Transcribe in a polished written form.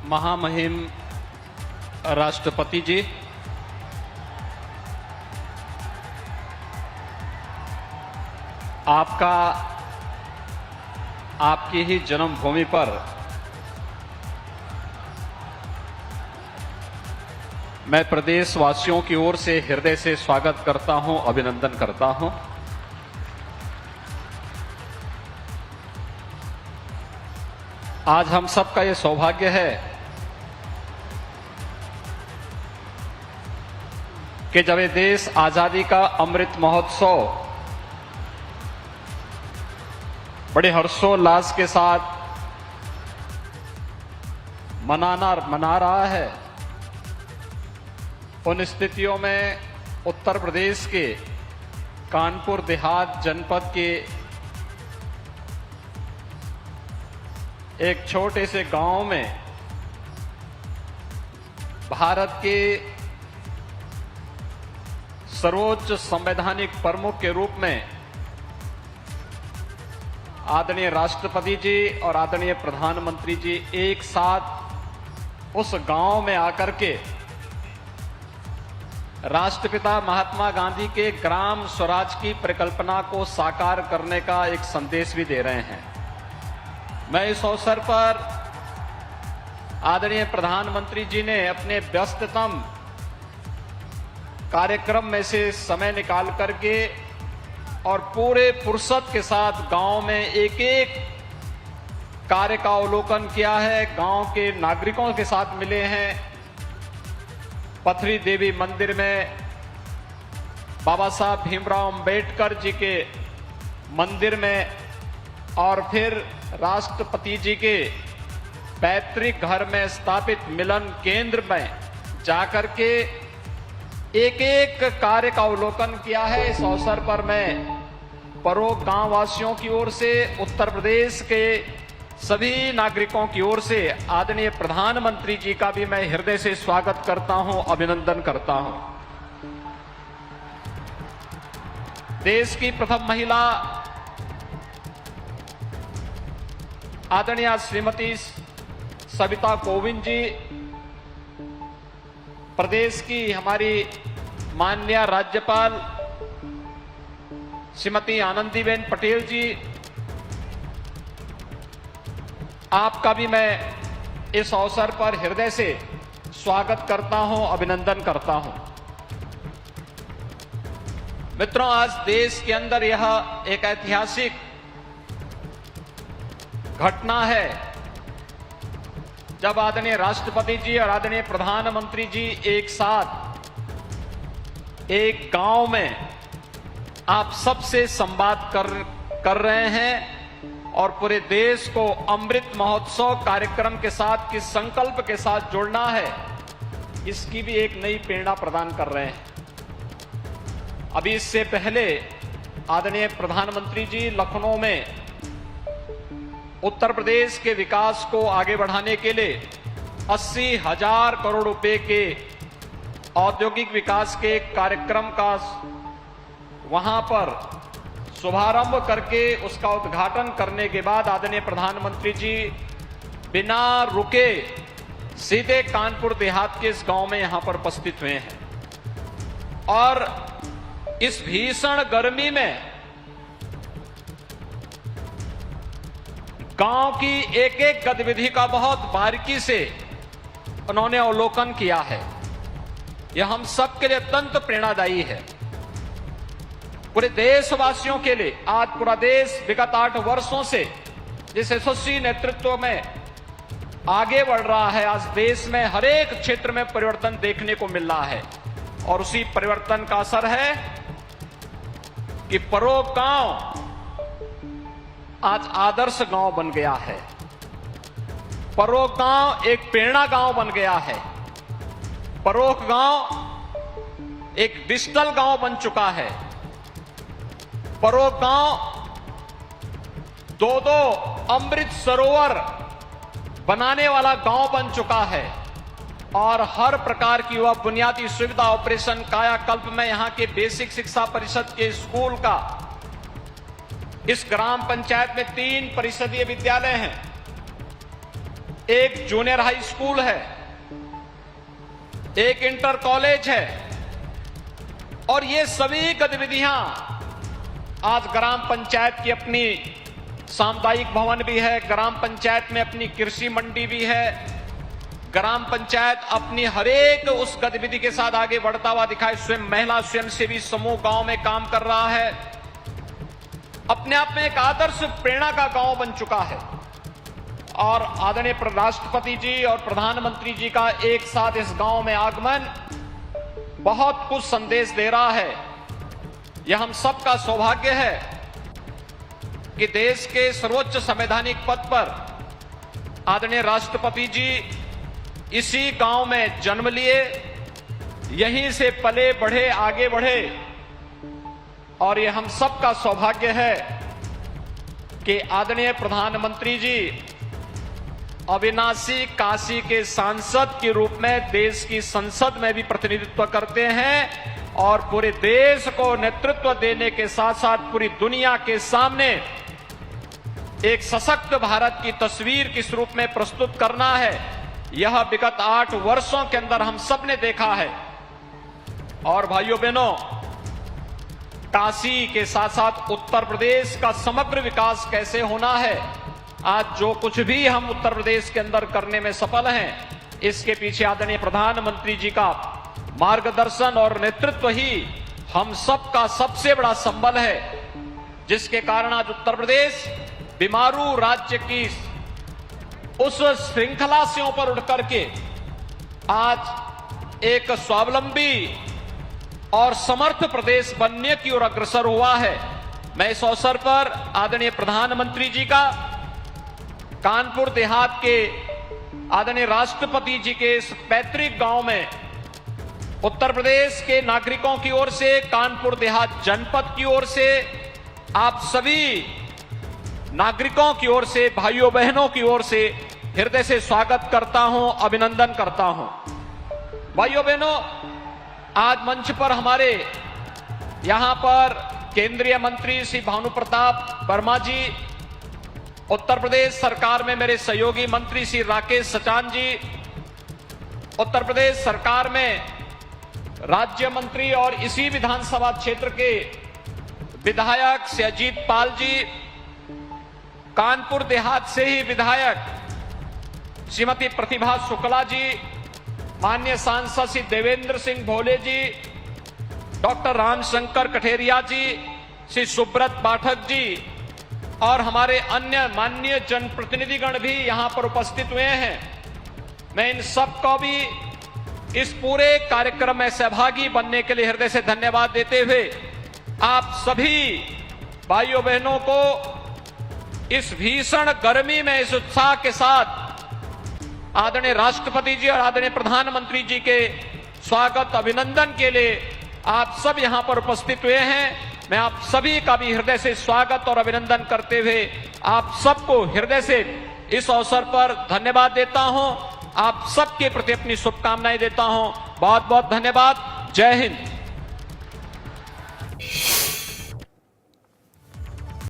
महामहिम राष्ट्रपति जी, आपका आपकी ही जन्मभूमि पर मैं प्रदेशवासियों की ओर से हृदय से स्वागत करता हूं, अभिनंदन करता हूं। आज हम सबका ये सौभाग्य है कि जब ये देश आजादी का अमृत महोत्सव बड़े हर्षोल्लास के साथ मना रहा है, उन स्थितियों में उत्तर प्रदेश के कानपुर देहात जनपद के एक छोटे से गांव में भारत के सर्वोच्च संवैधानिक प्रमुख के रूप में आदरणीय राष्ट्रपति जी और आदरणीय प्रधानमंत्री जी एक साथ उस गांव में आकर के राष्ट्रपिता महात्मा गांधी के ग्राम स्वराज की परिकल्पना को साकार करने का एक संदेश भी दे रहे हैं। मैं इस अवसर पर आदरणीय प्रधानमंत्री जी ने अपने व्यस्ततम कार्यक्रम में से समय निकाल करके और पूरे फुर्सत के साथ गांव में एक एक कार्य का अवलोकन किया है, गांव के नागरिकों के साथ मिले हैं, पथरी देवी मंदिर में बाबा साहब भीमराव अंबेडकर जी के मंदिर में और फिर राष्ट्रपति जी के पैतृक घर में स्थापित मिलन केंद्र में जाकर के एक एक कार्य का अवलोकन किया है। इस अवसर पर मैं परोग गांव वासियों की ओर से, उत्तर प्रदेश के सभी नागरिकों की ओर से आदरणीय प्रधानमंत्री जी का भी मैं हृदय से स्वागत करता हूं, अभिनंदन करता हूं। देश की प्रथम महिला आदरणीय श्रीमती सविता कोविंद जी, प्रदेश की हमारी माननीय राज्यपाल श्रीमती आनंदीबेन पटेल जी, आपका भी मैं इस अवसर पर हृदय से स्वागत करता हूं, अभिनंदन करता हूं। मित्रों, आज देश के अंदर यह एक ऐतिहासिक घटना है जब आदरणीय राष्ट्रपति जी और आदरणीय प्रधानमंत्री जी एक साथ एक गांव में आप सबसे संवाद कर रहे हैं और पूरे देश को अमृत महोत्सव कार्यक्रम के साथ किस संकल्प के साथ जोड़ना है, इसकी भी एक नई प्रेरणा प्रदान कर रहे हैं। अभी इससे पहले आदरणीय प्रधानमंत्री जी लखनऊ में उत्तर प्रदेश के विकास को आगे बढ़ाने के लिए 80,000 करोड़ रुपए के औद्योगिक विकास के कार्यक्रम का वहां पर शुभारंभ करके उसका उद्घाटन करने के बाद आदरणीय प्रधानमंत्री जी बिना रुके सीधे कानपुर देहात के इस गांव में यहां पर उपस्थित हुए हैं और इस भीषण गर्मी में गांव की एक एक गतिविधि का बहुत बारीकी से उन्होंने अवलोकन किया है। यह हम सबके लिए अत्यंत प्रेरणादायी है। पूरे देशवासियों के लिए आज पूरा देश विगत 8 वर्षों से जिस यशस्वी नेतृत्व में आगे बढ़ रहा है, आज देश में हर एक क्षेत्र में परिवर्तन देखने को मिल रहा है और उसी परिवर्तन का असर है कि परोग गांव आज आदर्श गांव बन गया है। परोग गांव एक प्रेरणा गांव बन गया है। परोग गांव एक डिजिटल गांव बन चुका है। परोग गांव 2 अमृत सरोवर बनाने वाला गांव बन चुका है और हर प्रकार की वह बुनियादी सुविधा ऑपरेशन कायाकल्प में यहां के बेसिक शिक्षा परिषद के स्कूल का, इस ग्राम पंचायत में 3 परिषदीय विद्यालय हैं। एक जूनियर हाई स्कूल है, एक इंटर कॉलेज है, और ये सभी गतिविधियां आज ग्राम पंचायत की अपनी सामुदायिक भवन भी है, ग्राम पंचायत में अपनी कृषि मंडी भी है, ग्राम पंचायत अपनी हरेक उस गतिविधि के साथ आगे बढ़ता हुआ दिखाई। स्वयं महिला स्वयंसेवी समूह गांव में काम कर रहा है, अपने आप में एक आदर्श प्रेरणा का गांव बन चुका है। और आदरणीय राष्ट्रपति जी और प्रधानमंत्री जी का एक साथ इस गांव में आगमन बहुत कुछ संदेश दे रहा है। यह हम सबका सौभाग्य है कि देश के सर्वोच्च संवैधानिक पद पर आदरणीय राष्ट्रपति जी इसी गांव में जन्म लिए, यहीं से पले बढ़े, आगे बढ़े, और यह हम सबका सौभाग्य है कि आदरणीय प्रधानमंत्री जी अविनाशी काशी के सांसद के रूप में देश की संसद में भी प्रतिनिधित्व करते हैं और पूरे देश को नेतृत्व देने के साथ साथ पूरी दुनिया के सामने एक सशक्त भारत की तस्वीर किस रूप में प्रस्तुत करना है, यह विगत 8 वर्षों के अंदर हम सब ने देखा है। और भाइयों बहनों, काशी के साथ साथ उत्तर प्रदेश का समग्र विकास कैसे होना है, आज जो कुछ भी हम उत्तर प्रदेश के अंदर करने में सफल हैं, इसके पीछे आदरणीय प्रधानमंत्री जी का मार्गदर्शन और नेतृत्व ही हम सबका सबसे बड़ा संबल है, जिसके कारण आज उत्तर प्रदेश बीमारू राज्य की उस श्रृंखला से ऊपर उठ करके आज एक स्वावलंबी और समर्थ प्रदेश बनने की ओर अग्रसर हुआ है। मैं इस अवसर पर आदरणीय प्रधानमंत्री जी का कानपुर देहात के आदरणीय राष्ट्रपति जी के इस पैतृक गांव में उत्तर प्रदेश के नागरिकों की ओर से, कानपुर देहात जनपद की ओर से, आप सभी नागरिकों की ओर से, भाइयों बहनों की ओर से हृदय से स्वागत करता हूं, अभिनंदन करता हूं। भाइयों बहनों, आज मंच पर हमारे यहां पर केंद्रीय मंत्री श्री भानु प्रताप वर्मा जी, उत्तर प्रदेश सरकार में मेरे सहयोगी मंत्री श्री राकेश सचान जी, उत्तर प्रदेश सरकार में राज्य मंत्री और इसी विधानसभा क्षेत्र के विधायक श्री अजीत पाल जी, कानपुर देहात से ही विधायक श्रीमती प्रतिभा शुक्ला जी, माननीय सांसद श्री देवेंद्र सिंह भोले जी, डॉक्टर रामशंकर कठेरिया जी, श्री सुब्रत पाठक जी और हमारे अन्य माननीय जनप्रतिनिधिगण भी यहां पर उपस्थित हुए हैं। मैं इन सबको भी इस पूरे कार्यक्रम में सहभागी बनने के लिए हृदय से धन्यवाद देते हुए आप सभी भाइयों बहनों को इस भीषण गर्मी में इस उत्साह के साथ आदरणीय राष्ट्रपति जी और आदरणीय प्रधानमंत्री जी के स्वागत अभिनंदन के लिए आप सब यहां पर उपस्थित हुए हैं। मैं आप सभी का भी हृदय से स्वागत और अभिनंदन करते हुए आप सबको हृदय से इस अवसर पर धन्यवाद देता हूं, आप सबके प्रति अपनी शुभकामनाएं देता हूं। बहुत बहुत धन्यवाद। जय हिंद।